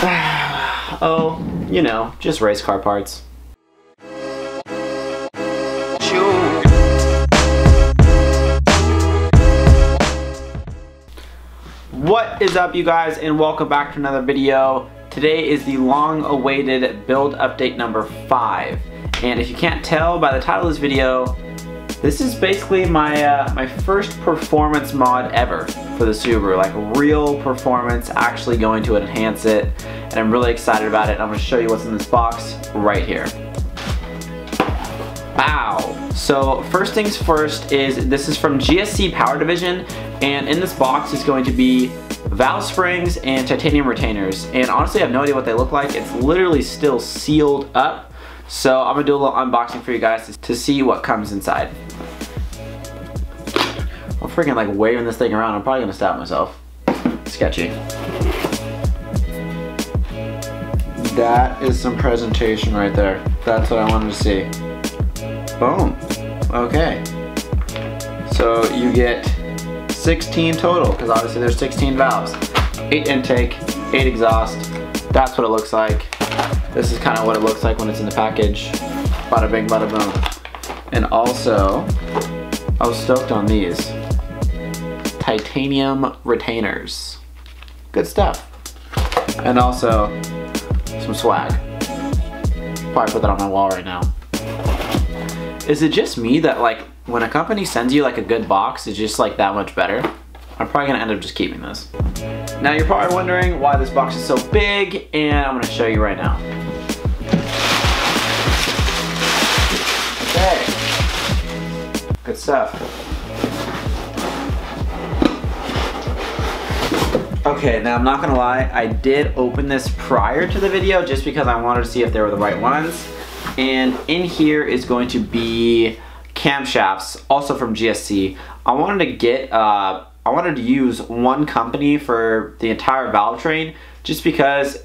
Oh, you know, just race car parts. What is up, you guys, and welcome back to another video. Today is the long-awaited build update number 5, and if you can't tell by the title of this video, this is basically my my first performance mod ever for the Subaru, like real performance, actually going to enhance it, and I'm really excited about it. I'm going to show you what's in this box right here. Wow! So first things first is this is from GSC Power Division, and in this box is going to be valve springs and titanium retainers, and honestly I have no idea what they look like. It's literally still sealed up, so I'm gonna do a little unboxing for you guys to see what comes inside. I'm freaking like waving this thing around. I'm probably gonna stop myself. Sketchy. That is some presentation right there. That's what I wanted to see. Boom. Okay. So you get 16 total, because obviously there's 16 valves. 8 intake, 8 exhaust. That's what it looks like. This is kind of what it looks like when it's in the package. Bada bing, bada boom. And also, I was stoked on these. Titanium retainers. Good stuff. And also, some swag. Probably put that on my wall right now. Is it just me that like when a company sends you like a good box, it's just like that much better? I'm probably gonna end up just keeping this. Now you're probably wondering why this box is so big, and I'm gonna show you right now. Okay. Good stuff. Okay, now I'm not gonna lie, I did open this prior to the video just because I wanted to see if they were the right ones. And in here is going to be camshafts, also from GSC. I wanted to use one company for the entire valve train, just because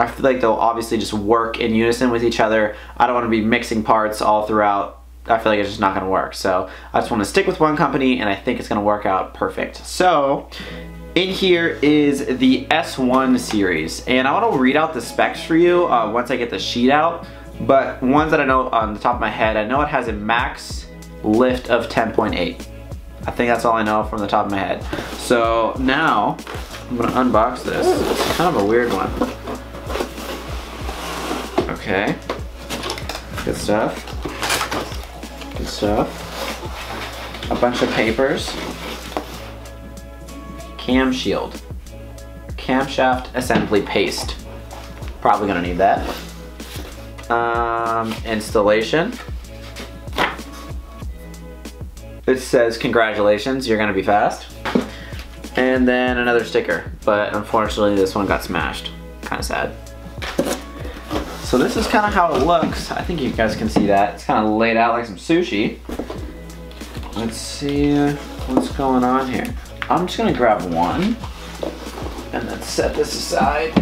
I feel like they'll obviously just work in unison with each other. I don't want to be mixing parts all throughout. I feel like it's just not going to work. So I just want to stick with one company, and I think it's going to work out perfect. So in here is the S1 series, and I want to read out the specs for you once I get the sheet out. But ones that I know on the top of my head, I know it has a max lift of 10.8. I think that's all I know from the top of my head. So now, I'm gonna unbox this. It's kind of a weird one. Okay. Good stuff. Good stuff. A bunch of papers. Cam shield. Camshaft assembly paste. Probably gonna need that. Installation. It says congratulations, you're gonna be fast. And then another sticker, but unfortunately this one got smashed. Kind of sad. So this is kind of how it looks. I think you guys can see that. It's kind of laid out like some sushi. Let's see what's going on here. I'm just gonna grab one and then set this aside.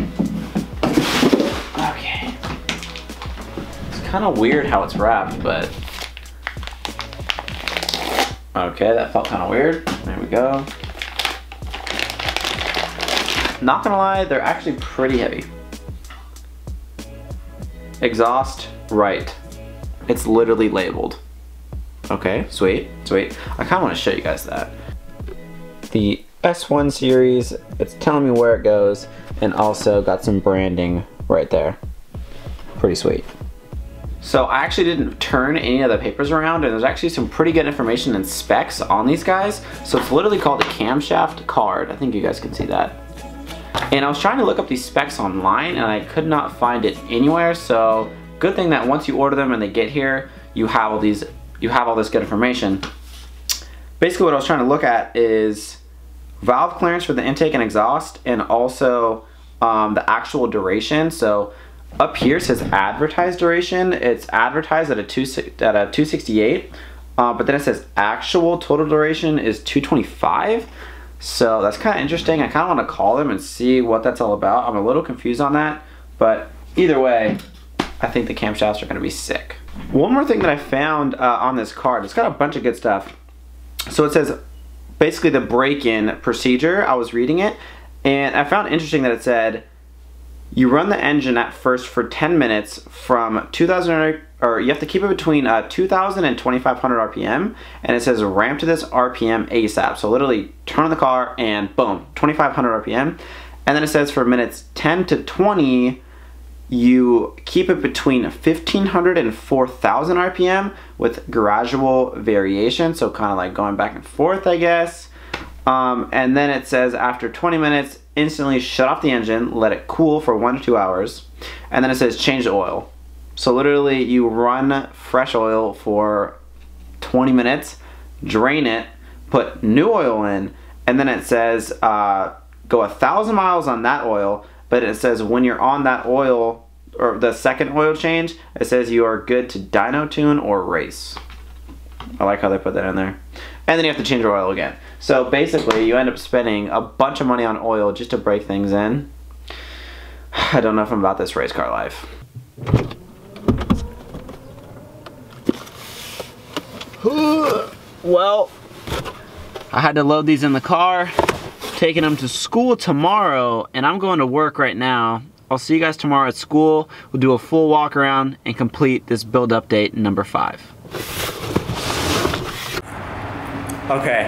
Okay. Kind of weird how it's wrapped, but okay, that felt kind of weird. There we go. Not gonna lie, they're actually pretty heavy. Exhaust right. It's literally labeled. Okay, sweet, sweet. I kind of want to show you guys that. The S1 series, it's telling me where it goes, and also got some branding right there. Pretty sweet. So I actually didn't turn any of the papers around, and there's actually some pretty good information and specs on these guys. So it's literally called a camshaft card. I think you guys can see that. And I was trying to look up these specs online, and I could not find it anywhere. So good thing that once you order them and they get here, you have all this good information. Basically what I was trying to look at is valve clearance for the intake and exhaust, and also the actual duration. So up here says advertised duration. It's advertised at a 268, but then it says actual total duration is 225. So that's kind of interesting. I kind of want to call them and see what that's all about. I'm a little confused on that, but either way, I think the camshafts are going to be sick. One more thing that I found on this card, it's got a bunch of good stuff. So it says basically the break-in procedure. I was reading it, and I found it interesting that it said You run the engine at first for 10 minutes from 2000, or you have to keep it between 2000 and 2500 RPM, and it says ramp to this RPM ASAP. So literally turn on the car and boom, 2500 RPM. And then it says for minutes 10 to 20, you keep it between 1500 and 4000 RPM with gradual variation. So kind of like going back and forth, I guess. And then it says after 20 minutes, instantly shut off the engine, let it cool for 1 to 2 hours. And then it says change the oil. So literally you run fresh oil for 20 minutes, drain it, put new oil in, and then it says go 1,000 miles on that oil, but it says when you're on that oil, or the second oil change, it says you are good to dyno tune or race. I like how they put that in there. And then you have to change your oil again. So basically you end up spending a bunch of money on oil just to break things in. I don't know if I'm about this race car life. Well, I had to load these in the car, taking them to school tomorrow, and I'm going to work right now. I'll see you guys tomorrow at school. We'll do a full walk around and complete this build update number 5. Okay,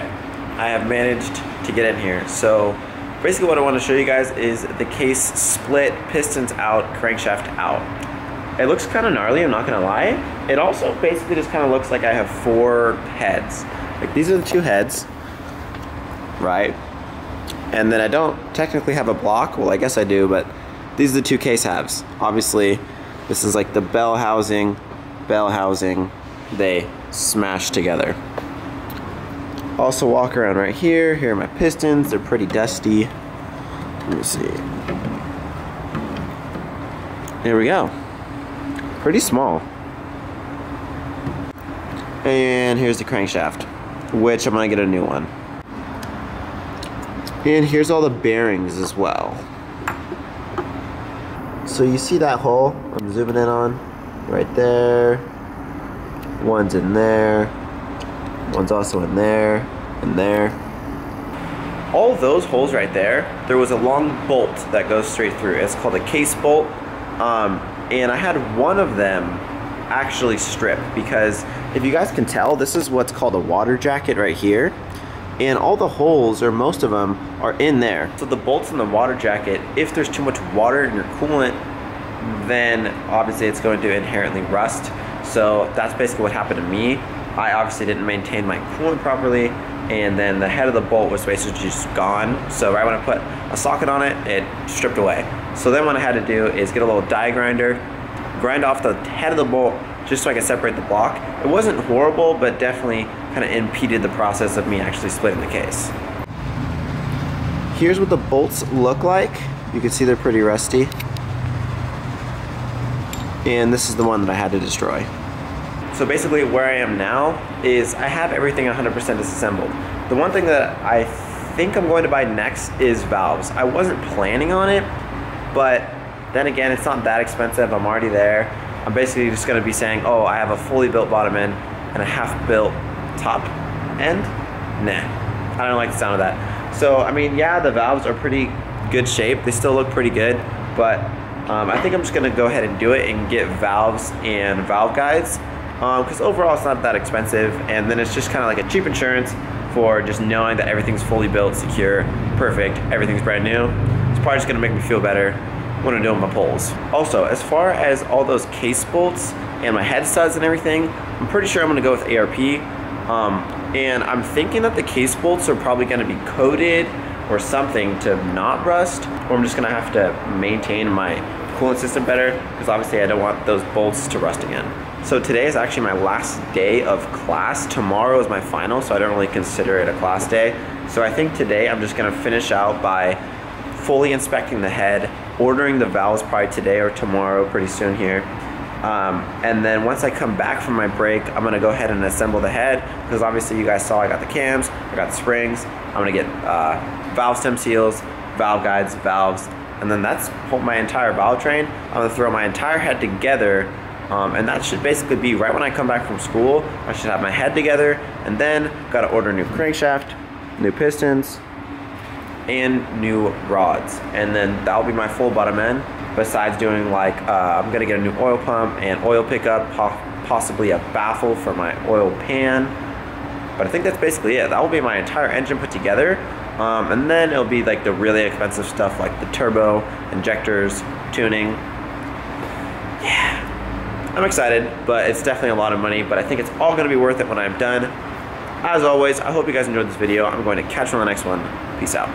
I have managed to get in here. So basically what I want to show you guys is the case split, pistons out, crankshaft out. It looks kind of gnarly, I'm not gonna lie. It also basically just kind of looks like I have 4 heads. Like these are the 2 heads, right? And then I don't technically have a block. Well, I guess I do, but these are the 2 case halves. Obviously, this is like the bell housing, they smash together. Also walk around right here. Here are my pistons. They're pretty dusty. Let me see. There we go. Pretty small. And here's the crankshaft, which I'm gonna get a new one. And here's all the bearings as well. So you see that hole I'm zooming in on? Right there. One's in there. One's also in there, and there. All those holes right there, there was a long bolt that goes straight through. It's called a case bolt. And I had one of them actually stripped because if you guys can tell, this is what's called a water jacket right here. And all the holes, or most of them, are in there. So the bolts in the water jacket, if there's too much water in your coolant, then obviously it's going to inherently rust. So that's basically what happened to me. I obviously didn't maintain my coolant properly, and then the head of the bolt was basically just gone. So right when I put a socket on it, it stripped away. So then what I had to do is get a little die grinder, grind off the head of the bolt just so I could separate the block. It wasn't horrible, but definitely kind of impeded the process of me actually splitting the case. Here's what the bolts look like. You can see they're pretty rusty. And this is the one that I had to destroy. So basically where I am now is I have everything 100% disassembled. The one thing that I think I'm going to buy next is valves. I wasn't planning on it, but then again, it's not that expensive. I'm already there. I'm basically just gonna be saying, oh, I have a fully built bottom end and a half built top end. Nah, I don't like the sound of that. So, I mean, yeah, the valves are pretty good shape. They still look pretty good, but I think I'm just gonna go ahead and do it and get valves and valve guides. Because overall it's not that expensive, and then it's just kind of like a cheap insurance for just knowing that everything's fully built, secure, perfect, everything's brand new. It's probably just going to make me feel better when I'm doing my pulls. Also, as far as all those case bolts and my head studs and everything, I'm pretty sure I'm going to go with ARP. And I'm thinking that the case bolts are probably going to be coated or something to not rust, or I'm just going to have to maintain my coolant system better, because obviously I don't want those bolts to rust again. So today is actually my last day of class. Tomorrow is my final, so I don't really consider it a class day. So I think today I'm just gonna finish out by fully inspecting the head, ordering the valves probably today or tomorrow, pretty soon here. And then once I come back from my break, I'm gonna go ahead and assemble the head, because obviously you guys saw I got the cams, I got the springs. I'm gonna get valve stem seals, valve guides, valves, and then that's my entire valve train. I'm gonna throw my entire head together. And that should basically be right when I come back from school. I should have my head together, and then gotta order a new crankshaft, new pistons, and new rods. And then that'll be my full bottom end, besides doing like, I'm gonna get a new oil pump and oil pickup, possibly a baffle for my oil pan. But I think that's basically it. That will be my entire engine put together. And then it'll be like the really expensive stuff like the turbo, injectors, tuning. Yeah, I'm excited, but it's definitely a lot of money, but I think it's all gonna be worth it when I'm done. As always, I hope you guys enjoyed this video. I'm going to catch you on the next one. Peace out.